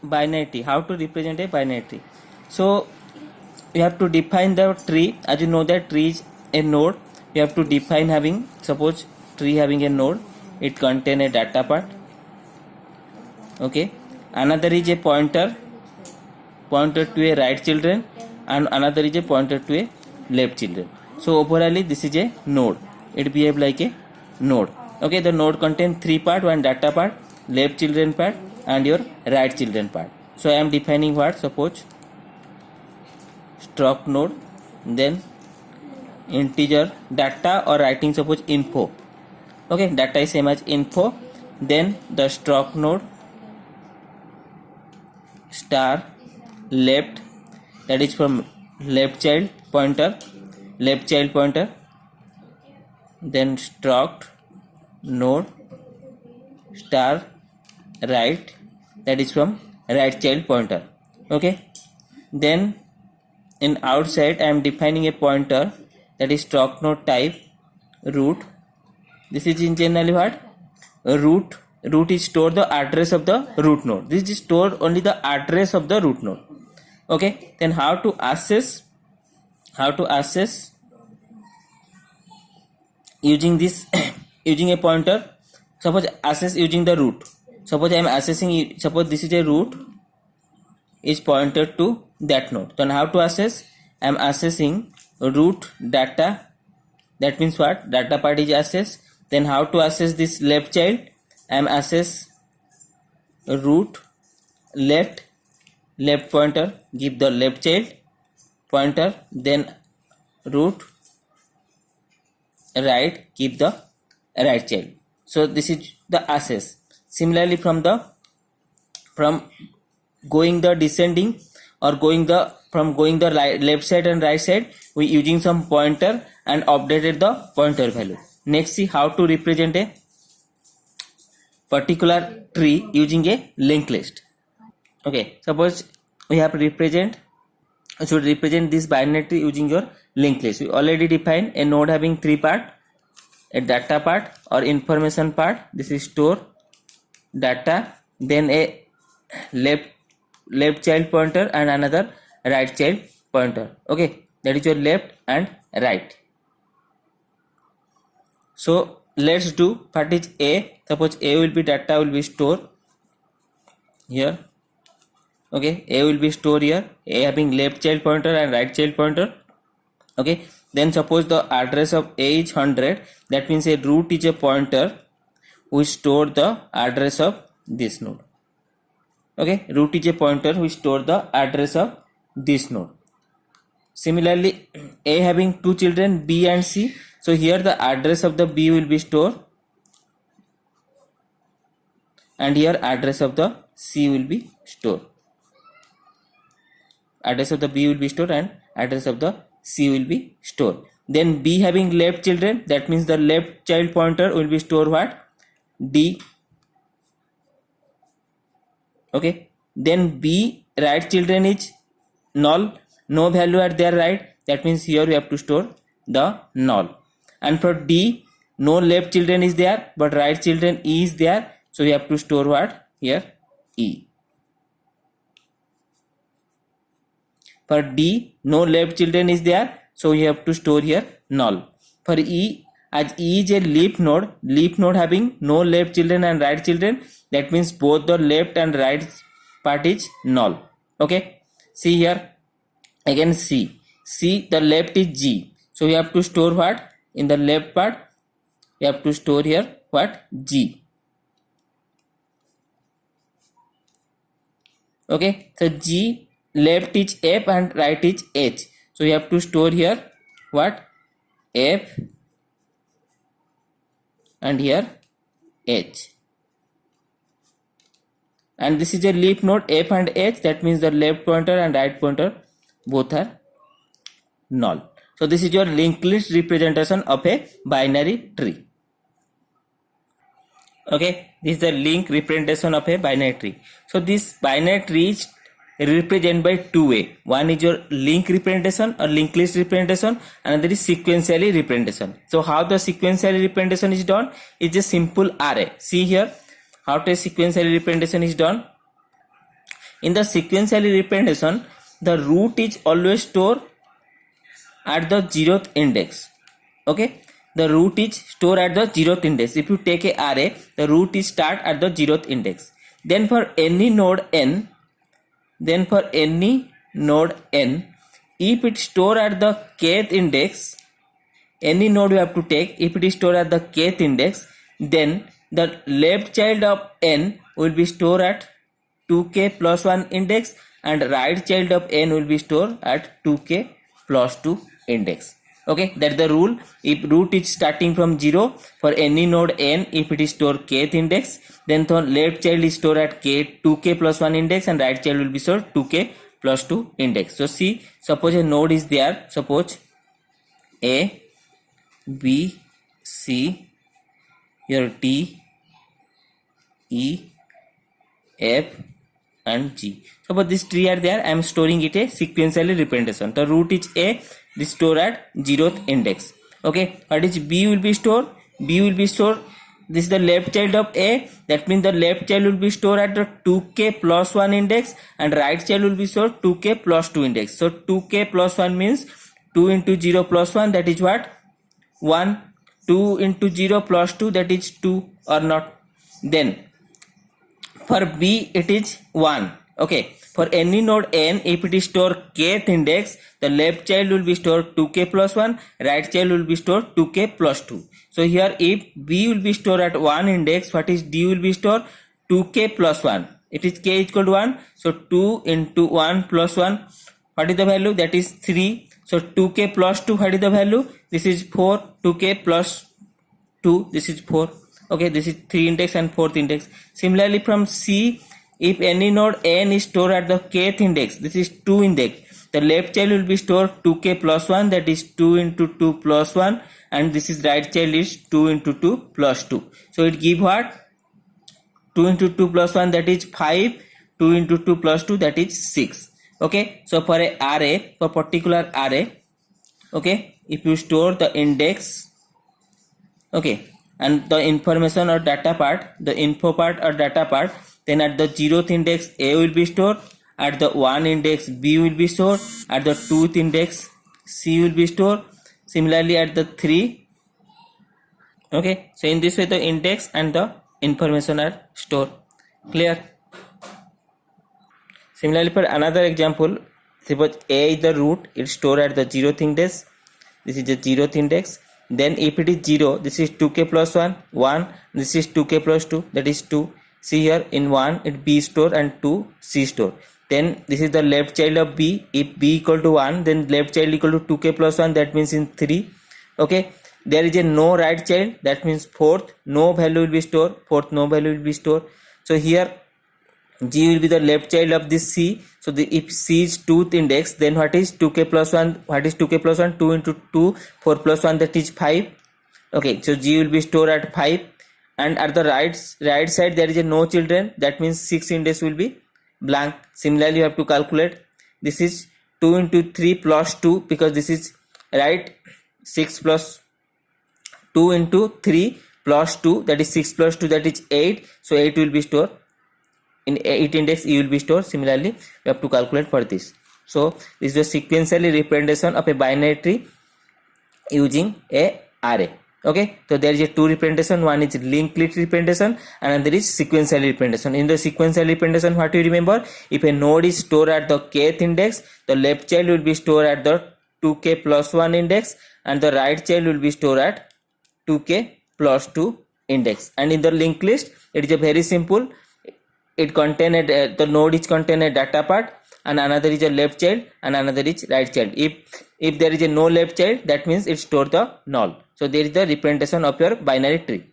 binary tree. How to represent a binary tree? So you have to define the tree. As you know that tree is a node, you have to define having, suppose tree having a node, it contain a data part. Okay, another is a pointer to a right children, and another is a pointer to a left children. So overall this is a node, it behave like a node. Okay, the node contain three part, one data part, left children part, and your right children part. So I am defining what, suppose struct node, then integer data, or writing suppose info. Okay, data is same as info, then the struct node star left, that is from left child pointer, then struct node star right, that is from right child pointer. Okay, then in outside I am defining a pointer, that is struct node type root. This is in generally what, root is store the address of the root node. This is store only the address of the root node. Okay, then how to access using this using a pointer. Suppose access using the root. Suppose I am accessing, suppose this is a root is pointed to that node. Then how to access? I am accessing root data, that means what, data part is access. Then how to access this left child? I am access root left pointer, give the left child pointer, then root right, keep the right child. So this is the access. Similarly from going the descending, or going the left side and right side, we using some pointer and updated the pointer value. Next, see how to represent a particular tree using a linked list. Okay, suppose we have should represent this binary tree using your linked list. We already defined a node having three part, a data part or information part, this is store data, then a left child pointer and another right child pointer. Okay, that is your left and right. So let's do what is A. Suppose A will be data, will be store here. Okay, A will be store here, A having left child pointer and right child pointer. Okay, then suppose the address of A is 100, that means a root is a pointer which store the address of this node. Okay, root is a pointer which store the address of this node. Similarly, A having two children B and C, so here the address of the B will be stored and here address of the C will be stored. Address of the B will be stored and address of the C will be stored. Then B having left children, that means the left child pointer will be stored what, D. Okay, then B right children is null, no value at their right, that means here we have to store the null. And for D, no left children is there but right children is there, so we have to store what, here E. For D, no left children is there, so we have to store here null. For E, as E is a leaf node having no left children and right children, that means both the left and right part is null. Okay, see here again C, the left is G, so we have to store what, in the left part we have to store here what, G. Okay, so G, left is F and right is H, so we have to store here what, F and here H. And this is a leaf node F and H, that means the left pointer and right pointer both are null. So this is your linked list representation of a binary tree. Okay, this is the link representation of a binary tree. So this binary tree is represented by two way. One is your link representation or linked list representation, another is sequentially representation. So how the sequentially representation is done? It's a simple array. See here how the sequentially representation is done. in the sequentially representation, the root is always stored at the 0th index. Okay, the root is stored at the 0th index. If you take a array, the root is start at the 0th index. Then for any node n, if it store at the kth index, any node you have to take, if it is stored at the kth index, then the left child of n will be stored at 2k plus 1 index, and right child of n will be stored at 2k plus 2 index. Okay, that's the rule. If root is starting from 0 for any node n, if it is stored kth index, then the left child is stored at 2k plus 1 index, and right child will be stored 2k plus 2 index. So see, suppose a node is there, suppose a, b, c, your d, e, f and g. Suppose this tree are there, I am storing it a sequentially representation. The root is a, this store at 0th index. Okay, what is b will be stored? B will be stored, this is the left child of a, that means the left child will be stored at the 2k plus 1 index, and right child will be stored 2k plus 2 index. So 2k plus 1 means 2 into 0 plus 1, that is what? 1. 2 into 0 plus 2, that is 2 or not. Then for b it is 1. Okay, for any node n, if it is stored kth index, the left child will be stored 2k plus 1, right child will be stored 2k plus 2. So here if b will be stored at 1 index, what is d will be stored? 2k plus 1. It is k equal to 1. So 2 into 1 plus 1, what is the value? That is 3. So 2k plus 2, what is the value? This is 4. 2k plus 2, this is 4. Okay, this is 3 index and 4th index. Similarly from c, if any node n is stored at the kth index, this is 2 index, the left child will be stored 2k plus 1, that is 2 into 2 plus 1, and this is right child is 2 into 2 plus 2. So it give what? 2 into 2 plus 1, that is 5. 2 into 2 plus 2, that is 6. Okay, so for a array, for particular array, okay, if you store the index, okay, and the information or data part, the info part or data part, then at the 0th index a will be stored, at the 1 index b will be stored, at the 2th index c will be stored, similarly at the 3. Okay, so in this way the index and the information are stored. Clear? Similarly for another example, suppose a is the root, it's stored at the 0th index, this is the 0th index. Then if it is 0, this is 2k plus 1, 1, this is 2k plus 2, that is 2. See here, in 1 it b store and 2 c store. Then this is the left child of b. If b equal to 1, then left child equal to 2k plus 1, that means in 3. Okay, there is a no right child, that means 4th no value will be stored, 4th no value will be stored. So here g will be the left child of this c. So if c is 2th index, then what is 2k plus 1? What is 2k plus 1? 2 into 2, 4 plus 1, that is 5. Okay, so g will be stored at 5, and at the right side there is a no children, that means 6 index will be blank. Similarly you have to calculate, this is 2 into 3 plus 2, because this is right, 6 plus 2 into 3 plus 2, that is 6 plus 2, that is 8. So 8 will be stored in 8 index, e will be stored. Similarly we have to calculate for this. So this is a sequentially representation of a binary tree using a array. Okay, so there is a two representation, one is linked list representation, another is sequential representation. In the sequential representation, what you remember, if a node is stored at the kth index, the left child will be stored at the 2k plus 1 index, and the right child will be stored at 2k plus 2 index. And in the linked list, it is a very simple, it contain a, the node is contain a data part, and another is a left child and another is right child. If there is a no left child, that means it store the null. So there is the representation of your binary tree.